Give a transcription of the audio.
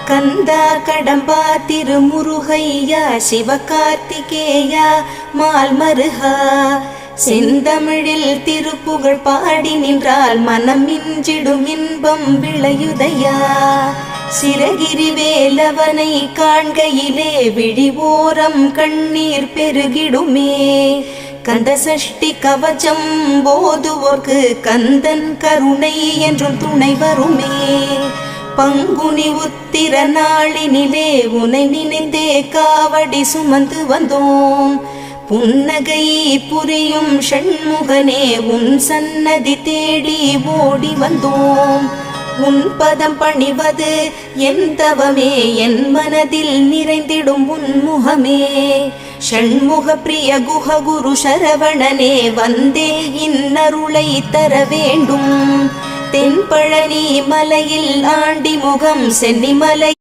கந்தா கடம்பா திருமுருகையா சிவகார்த்திகேயா மால்மருகா செந்தமிழில் திருப்புகழ் பாடி நின்றால் மனம் மிஞ்சிடும் இன்பம் விளையுதையா. சிரகிரி வேலவனை காண்கையிலே விழி ஓரம் கண்ணீர் பெருகிடுமே. கந்த சஷ்டி கவச்சம் போதுவோர்க்கு கந்தன் கருணை என்றும் துணை வருமே. பங்குனி உத்திர நாளினிலே உனை நினைந்தே காவடி சுமந்து வந்தோம். புன்னகை புரியும் ஷண்முகனே உன் சன்னதி தேடி ஓடி வந்தோம். உன் பதம் பணிவது என் தவமே, என் மனதில் நிறைந்திடும் உன் முகமே. ஷண்முக பிரிய குஹ குரு சரவணனே வந்தே இன்னருளை தர வேண்டும். தென்பழனி மலையில் ஆண்டி முகம் சென்னிமலை